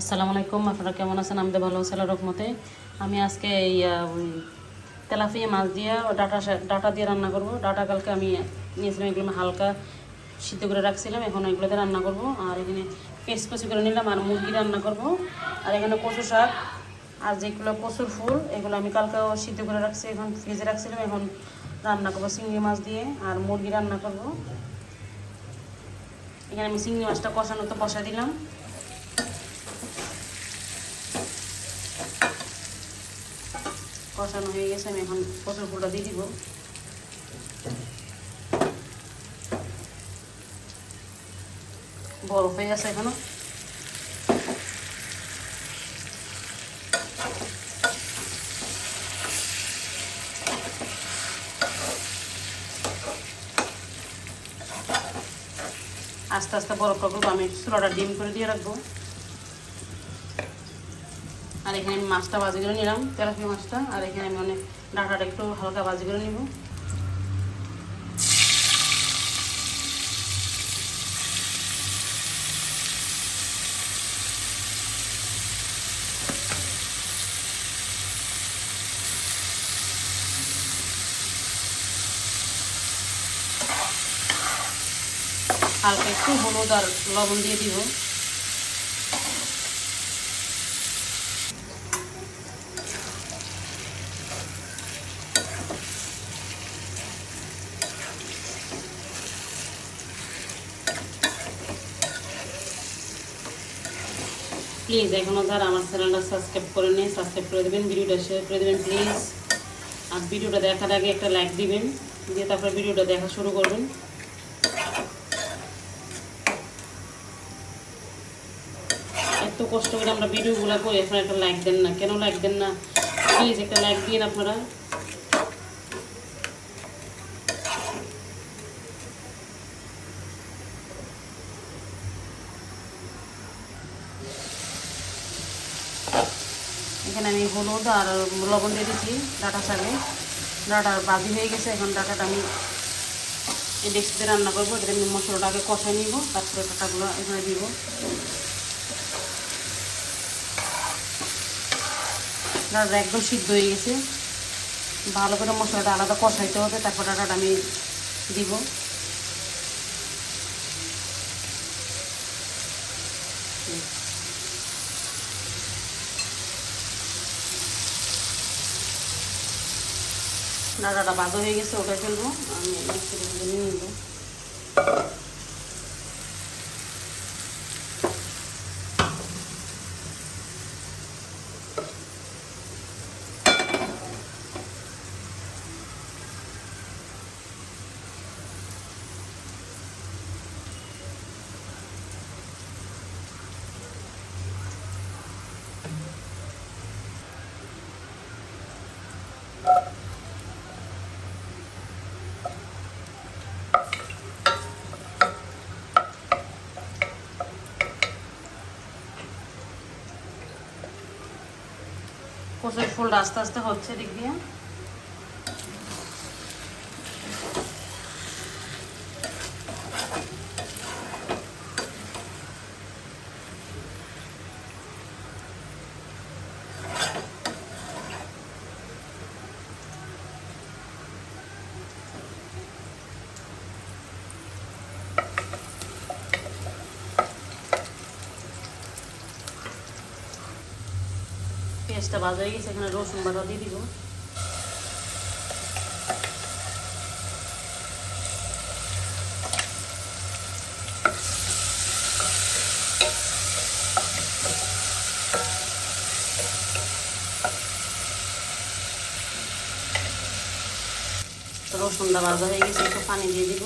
আসসালামু আলাইকুম, আপনারা কেমন আছেন? আমাদের ভালো আছে আল্লাহর রহমতে। আমি আজকে এই তেলাপিয়া মাছ দিয়ে ডাটা দিয়ে রান্না করব। ডাটা কালকে আমি নিয়েছিলাম, এগুলো আমি হালকা সিদ্ধ করে রাখছিলাম, এখন এগুলোতে রান্না করব। আর এখানে পেস্ট কচি করে নিলাম আর মুরগি রান্না করব। আর এখানে কচু শাক আর যেগুলো কচুর ফুল, এগুলো আমি কালকেও সিদ্ধ করে রাখছি, এখন ফ্রিজে রাখছিলাম, এখন রান্না করবো চিংড়ি মাছ দিয়ে আর মুরগি রান্না করব। এখানে আমি চিংড়ি মাছটা কষানো তো কষা দিলাম। কষানো হয়ে গেছে, আমি এখন কচুর ফুলটা দিয়ে দিব। বরফ হয়ে গেছে এখনো। আস্তে আস্তে বরফটা করবো, আমি চুলাটা ডিম করে দিয়ে রাখবো। আর এখানে আমি মাছটা ভাজি করে নিলাম, তেলাপিয়া মাছটা। আর এখানে আমি অনেক ডাঁটাটা একটু হালকা ভাজি করে নিব। হালকা একটু হলুদ আর লবণ দিয়ে দিব। প্লিজ এখনও যারা আমার চ্যানেলটা সাবস্ক্রাইব করে নিয়ে সাবস্ক্রাইব করে দেবেন, ভিডিওটা শেয়ার করে দেবেন প্লিজ। আর ভিডিওটা দেখার আগে একটা লাইক দিবেন, দিয়ে তারপরে ভিডিওটা দেখা শুরু করবেন। এত কষ্ট করে আমরা ভিডিওগুলো করি, আপনারা একটা লাইক দেন না কেন? লাইক দেন না প্লিজ, একটা লাইক দিন আপনারা। এখানে আমি হলুদ আর লবণ দিয়ে দিচ্ছি ডাটা শাকে। ডাটা ভাজি হয়ে গেছে, এখন ডাটাটা আমি এই ডেক্সিতে রান্না করবো। এটা আমি মশলাটাকে কষাই নিব, তারপরে ডাটাগুলো এখানে দিব। ডাটাটা একদম সিদ্ধ হয়ে গেছে, ভালো করে মশলাটা আলাদা কষাইতে হবে, তারপর ডাটাটা আমি দিব। ডাটাটা ভাজা হয়ে গেছে, ওটা ফেলবো আমি নিয়ে নিব। কচুর ফুলটা আস্তে আস্তে হচ্ছে, দিক দিয়ে পেঁয়াজটা ভাজা হয়ে গেছে, এখানে রসুন বাটা দিয়ে দিব। রসুনটা ভাজা হয়ে গেছে, একটু পানি দিয়ে দিব।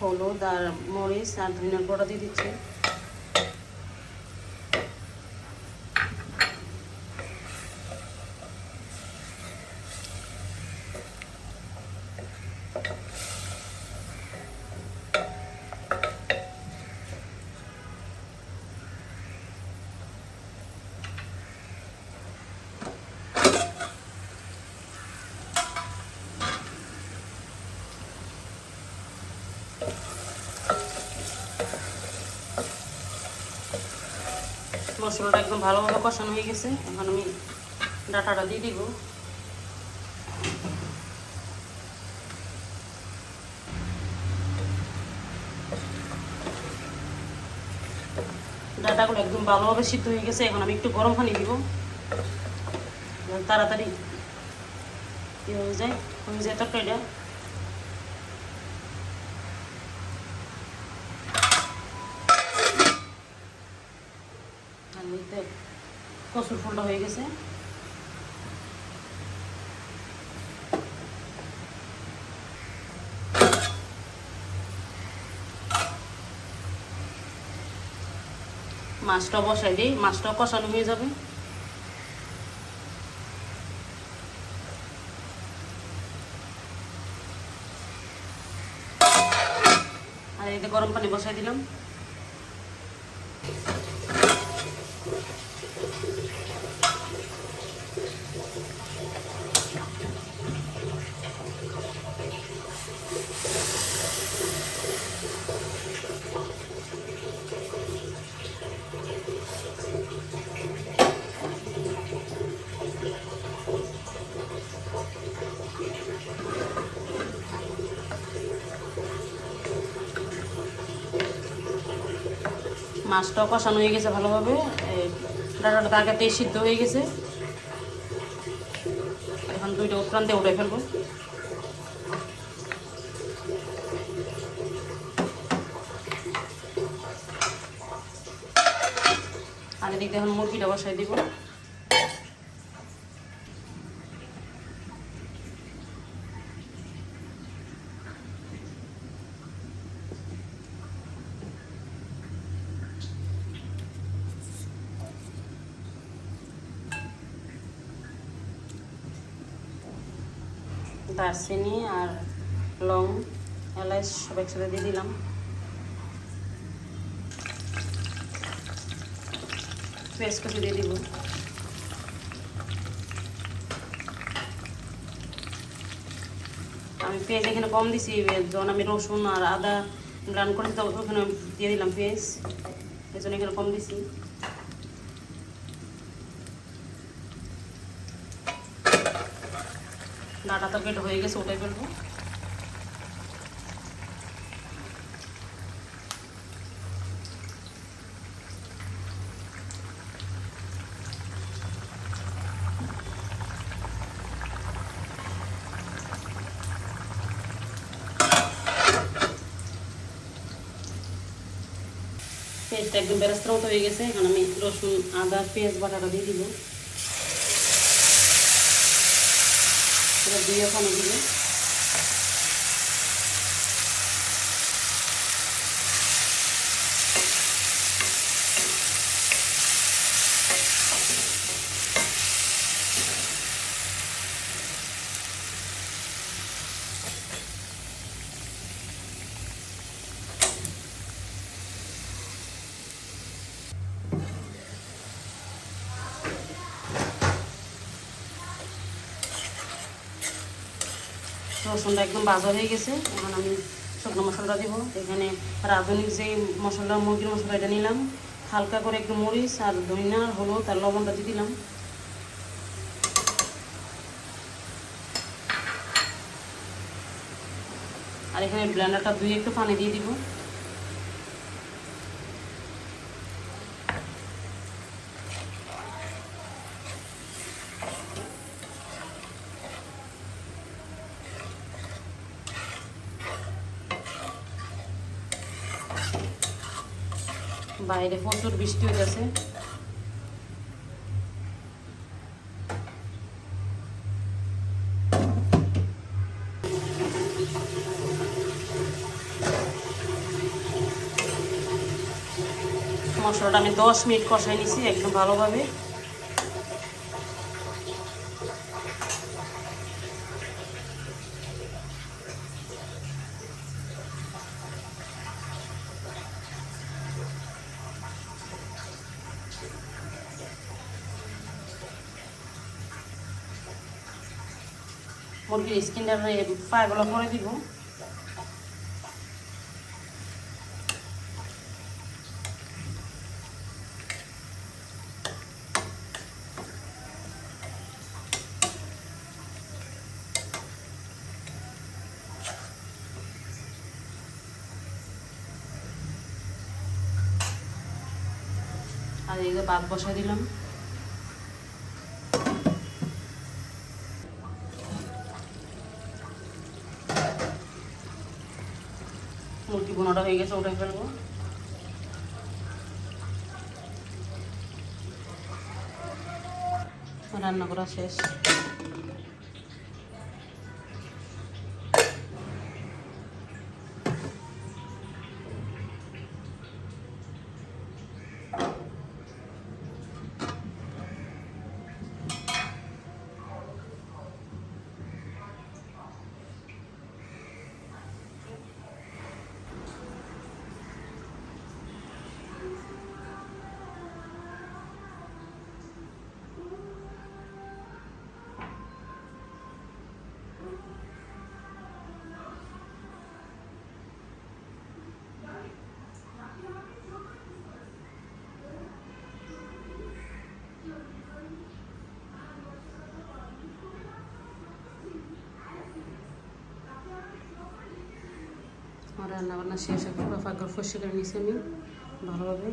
হলুদ আর মরিচ আর ধনিয়ার গুঁড়া দিয়ে দিচ্ছি। মশলাটা একদম ভালোভাবে কষানো হয়ে গেছে। এখন আমি ডাটাটা দিয়ে দিব। ডাটাগুলো একদম ভালোভাবে সিদ্ধ হয়ে গেছে। এখন আমি একটু গরম পানি দিব, তাড়াতাড়ি হয়ে যায় তরকারিটা। কচুর ফুলটা হয়ে গেছে। মাছটা বসাই দিই, মাছটাও কষানো হয়ে যাবে। আর এতে গরম পানি বসাই দিলাম। মাছটাও কষানো হয়ে গেছে ভালোভাবে, ডাটাটা আগেতেই সিদ্ধ হয়ে গেছে। এখন দুইটা প্রান্তে উঠে ফেলবো। আর এদিকে এখন মুরগিটা বসাই দিব। দারচিনি আর লং, এলাচ সব একসাথে দিয়ে দিলাম। পেঁয়াজ কুচি দিয়ে দিব। আমি পেঁয়াজ এখানে কম দিছি, যখন আমি রসুন আর আদা ব্লেন্ড করেছি তখন ওখানে দিয়ে দিলাম পেঁয়াজ, এই জন্য এখানে কম দিছি। ডাটা তো কেটে হয়ে গেছে, ওটাই ফেলবো। পেঁয়াজটা একদম বেরেস্তার মতো হয়ে গেছে। এখন আমি রসুন আদা পেঁয়াজ বাটাটা দিয়ে দিব। এবার দিয়ে পানি দিব। রসুনটা একদম ভাজা হয়ে গেছে। এখন আমি শুকনো মশলাটা দিব। এখানে রাঁধুনির যে মশলা, মুরগির মশলা, এটা নিলাম। হালকা করে একটু মরিচ আর ধনিয়া আর হলুদ আর লবণটা দিয়ে দিলাম। আর এখানে ব্লেন্ডারটা ধুয়ে একটু পানি দিয়ে দিব। বাইরে প্রচুর বৃষ্টি হইতেছে। মশলাটা আমি 10 মিনিট কষাই নিছি একদম ভালোভাবে। মুরগির স্কিনটা পাগুলো করে দিব। আর এই যে ভাত বসাই দিলাম। মুরগি বোনাটা হয়ে গেছে, ওটাই ফেলবো। রান্না করা শেষ। আমার রান্না বান্না শেষ, পুরো ফাঁকা ফসে করে নিয়েছি আমি ভালোভাবে।